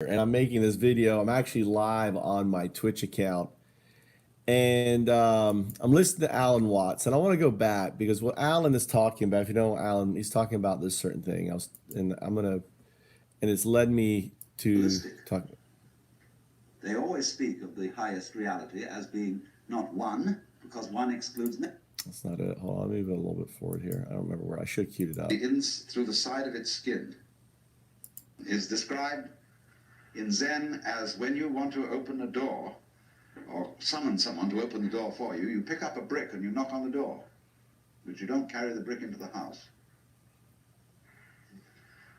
And I'm making this video. I'm actually live on my Twitch account, and I'm listening to Alan Watts, and I want to go back because what Alan is talking about. If you know Alan, he's talking about this certain thing. And it's led me to talk. They always speak of the highest reality as being not one, because one excludes many. That's not it. Hold on, let me move it a little bit forward here. I don't remember where I should have queued it up. Begins through the side of its skin. Is described in Zen as when you want to open a door or summon someone to open the door for you, you pick up a brick and you knock on the door, but you don't carry the brick into the house.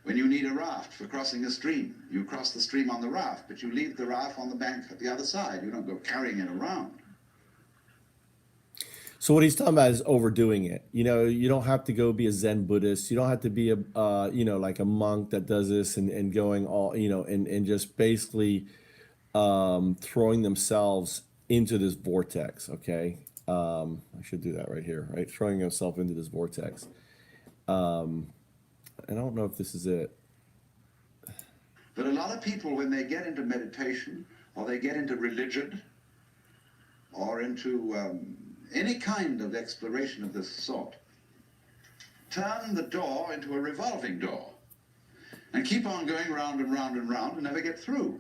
When you need a raft for crossing a stream, you cross the stream on the raft, but you leave the raft on the bank at the other side. You don't go carrying it around. So what he's talking about is overdoing it. You know, you don't have to go be a Zen Buddhist. You don't have to be a, like a monk that does this and going all, and just basically throwing themselves into this vortex. Okay. I should do that right here, right? Throwing yourself into this vortex. I don't know if this is it. But a lot of people, when they get into meditation or they get into religion or into any kind of exploration of this sort, turn the door into a revolving door and keep on going round and round and round and never get through.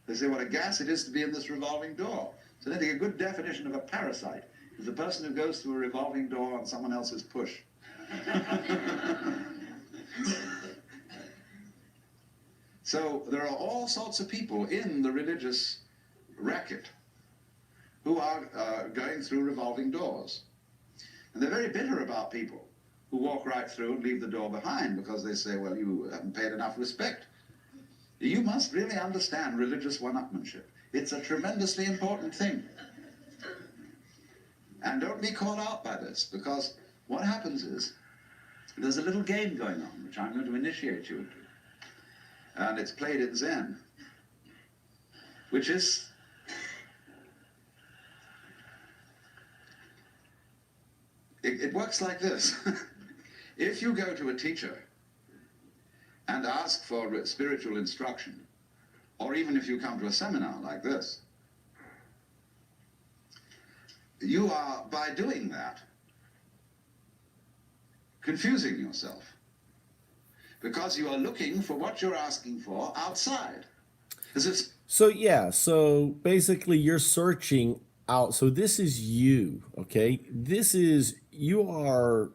They say what a gas it is to be in this revolving door. So I think a good definition of a parasite is the person who goes through a revolving door on someone else's push. So there are all sorts of people in the religious racket who are going through revolving doors. And they're very bitter about people who walk right through and leave the door behind because they say, well, you haven't paid enough respect. You must really understand religious one-upmanship. It's a tremendously important thing. And don't be caught out by this, because what happens is there's a little game going on, which I'm going to initiate you into. And it's played in Zen, which is it works like this. If you go to a teacher and ask for spiritual instruction, or even if you come to a seminar like this, you are, by doing that, confusing yourself, because you are looking for what you're asking for outside. So basically you're searching out. So this is you, okay? You are,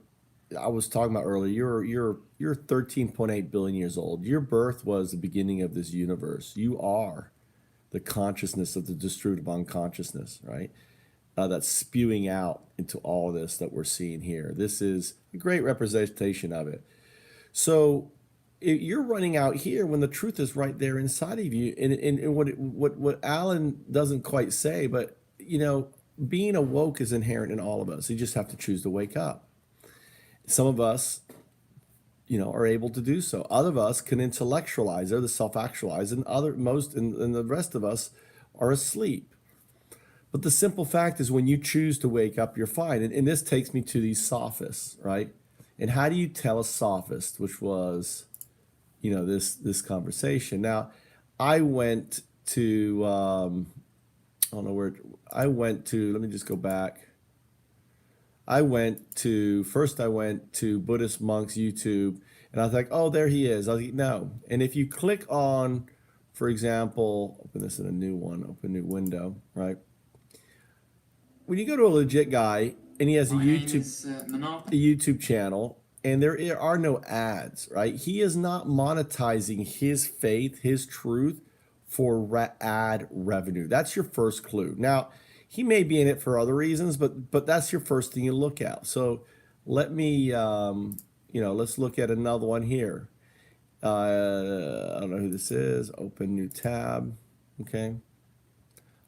I was talking about earlier, you're 13.8 billion years old. Your birth was the beginning of this universe. You are the consciousness of the distributive unconsciousness, right? That's spewing out into all of this that we're seeing here. This is a great representation of it. So you're running out here when the truth is right there inside of you. And what Alan doesn't quite say, but being awoke is inherent in all of us. You just have to choose to wake up. Some of us, are able to do so. Other of us can intellectualize, they're the self-actualize, and and the rest of us are asleep. But the simple fact is when you choose to wake up, you're fine. And this takes me to these sophists, right? And how do you tell a sophist, which was, this conversation. Now, I went to, I don't know where, let me just go back. First I went to Buddhist Monks YouTube, and I was like, oh, there he is. I was like, no. And if you click on, for example, open this in a new one, open new window, right? When you go to a legit guy and he has a YouTube channel and there are no ads, right? He is not monetizing his faith, his truth for ad revenue. That's your first clue. Now, he may be in it for other reasons, but that's your first thing you look at. So let me, let's look at another one here. I don't know who this is. Open new tab. Okay.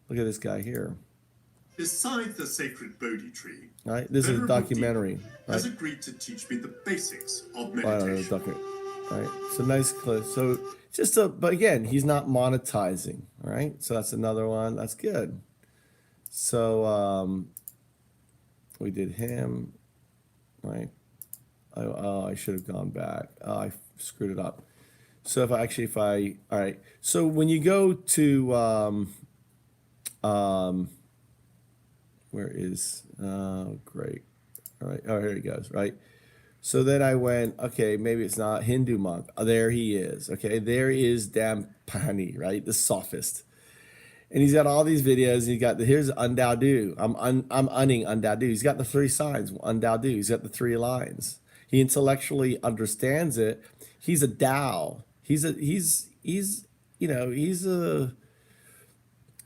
Look at this guy here. Beside the sacred Bodhi tree, right? This is a documentary. Has agreed to teach me the basics of meditation. Right. So nice clip. So but again, he's not monetizing. All right. So that's another one. That's good. So we did him. Right. I should have gone back. I screwed it up. So if I, all right. So when you go to, um, where is, oh, great. All right. Oh, here he goes. Right. So then I went, okay, maybe it's not Hindu monk. Oh, there he is. Okay. There is Danapani, right? The sophist. And he's got all these videos. He got here's Undao. I'm unning Undao. He's got the three signs, Undao. He's got the three lines. He intellectually understands it. He's a Tao. He's you know, he's a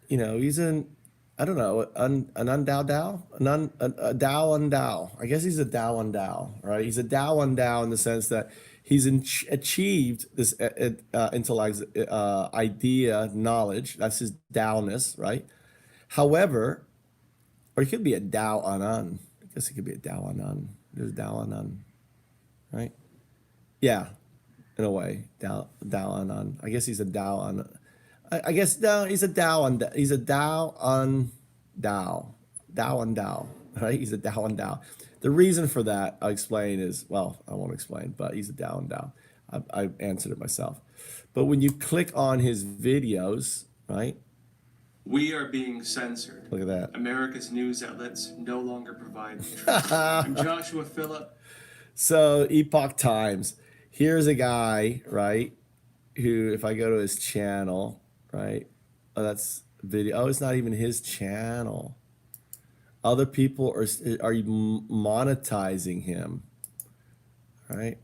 he's an I don't know, an undao Dao, a Dao undao. I guess he's a Dao undao, right? He's a Dao undao in the sense that he's achieved this intellect, idea, knowledge. That's his Daoness, right? However, or he could be a Dao Anan. I guess he could be a Dao Anan. There's Dao Anan, right? Yeah, in a way, Dao Anan. I guess he's a Dao Anan. I guess no, he's a Dao on he's a Dao on Dao on Dao, right? He's a Dao on Dao. The reason for that I'll explain is, well, I won't explain, but he's a Dao on Dao. I answered it myself. But when you click on his videos, right? We are being censored. Look at that. America's news outlets no longer provide the truth. I'm Joshua Phillip. So Epoch Times. Here's a guy, right? Who, if I go to his channel, right? Oh, that's video. Oh, it's not even his channel. Other people are monetizing him, right?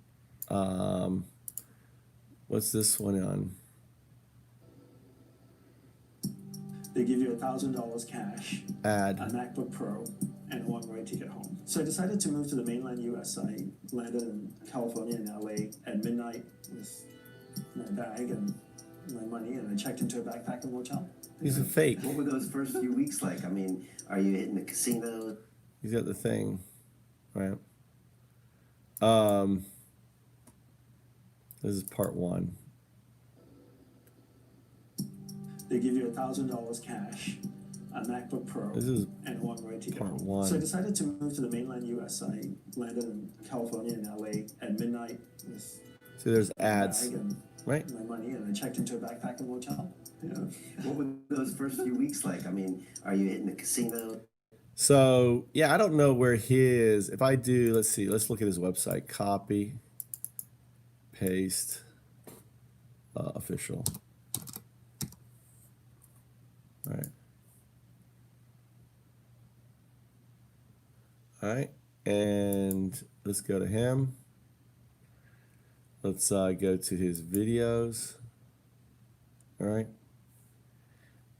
What's this one on? They give you $1,000 cash, Ad. a MacBook Pro, and one way ticket home. So I decided to move to the mainland US. I landed in California in LA at midnight with my bag and my money, and I checked into a backpacking motel. He's a fake. What were those first few weeks like? I mean, are you hitting the casino? He's got the thing, right? This is part one. They give you $1,000 cash, a MacBook Pro, This is and one way ticket part home. one. So I decided to move to the mainland US. I landed in California in LA at midnight with See, there's my ads, bag and right? my money, and I checked into a backpacking motel. Yeah. What were those first few weeks like? I mean, are you hitting the casino? So yeah, I don't know where his. If I do, let's see. Let's look at his website. Copy, paste, official. All right. All right, and let's go to him. Let's go to his videos. All right,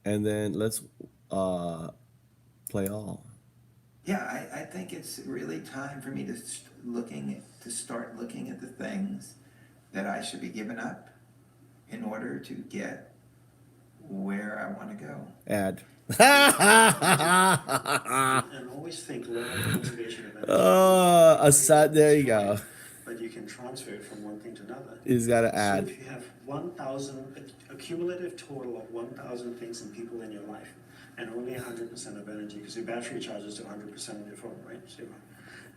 and then let's play all. Yeah, I think it's really time for me to start looking at the things that I should be giving up in order to get where I want to go. Ad. And always think low conservation of energy. There you go. But you can transfer it from one thing to another. He's got to So add. if you have 1,000, a cumulative total of 1,000 things and people in your life, and only 100% of energy, because your battery charges to 100% on your phone, right? So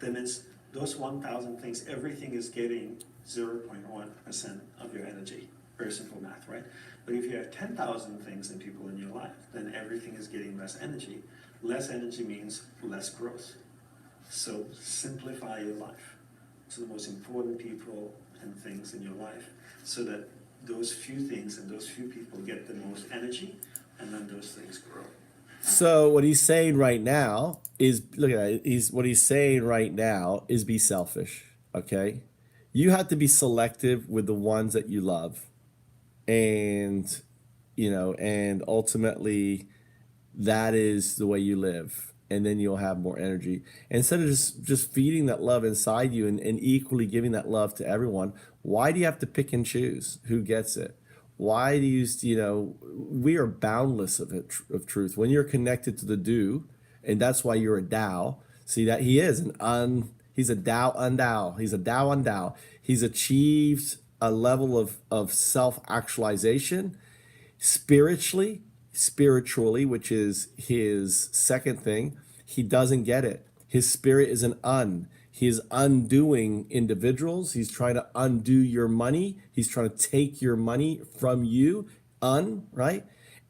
that means those 1,000 things, everything is getting 0.1% of your energy. Very simple math, right? But if you have 10,000 things and people in your life, then everything is getting less energy. Less energy means less growth. So simplify your life to the most important people and things in your life, so that those few things and those few people get the most energy, and then those things grow. So what he's saying right now is, look at that. What he's saying right now is be selfish. Okay, you have to be selective with the ones that you love, and and ultimately, that is the way you live, and then you'll have more energy. Instead of just feeding that love inside you and equally giving that love to everyone, why do you have to pick and choose who gets it? Why do we are boundless of truth. When you're connected to the do, and that's why you're a Tao. See that he is he's a Tao undao. He's a Tao undao. He's achieved a level of self-actualization spiritually, which is his second thing. He doesn't get it. His spirit is an un. He is undoing individuals. He's trying to undo your money. He's trying to take your money from you, right?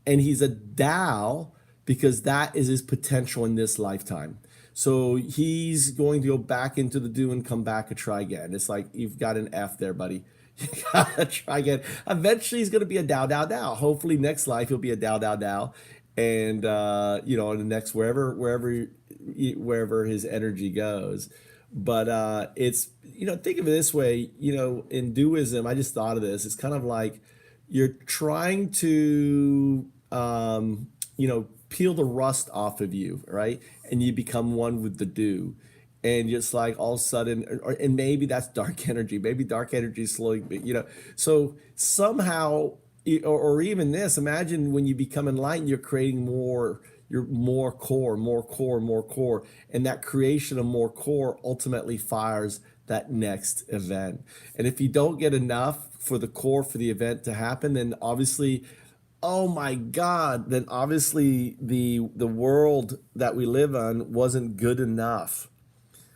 And he's a Tao because that is his potential in this lifetime. So he's going to go back into the do and come back and try again. It's like you've got an F there, buddy. You gotta try again. Eventually, he's going to be a Tao. Hopefully, next life he'll be a Tao, and in the next wherever his energy goes. But it's think of it this way. In Duism, I just thought of this. It's kind of like you're trying to peel the rust off of you, right? And you become one with the dew. And just like all of a sudden, and maybe that's dark energy. Maybe dark energy is slowly, So somehow, or even this, imagine when you become enlightened, you're creating more, you're more core. And that creation of more core ultimately fires that next event. And if you don't get enough for the core for the event to happen, then obviously, oh my God, then obviously the world that we live on wasn't good enough.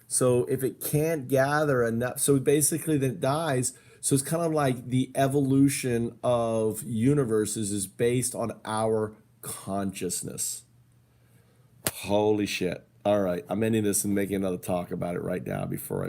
So if it can't gather enough, so basically then it dies. So it's kind of like the evolution of universes is based on our consciousness. Holy shit. All right, I'm ending this and making another talk about it right now before I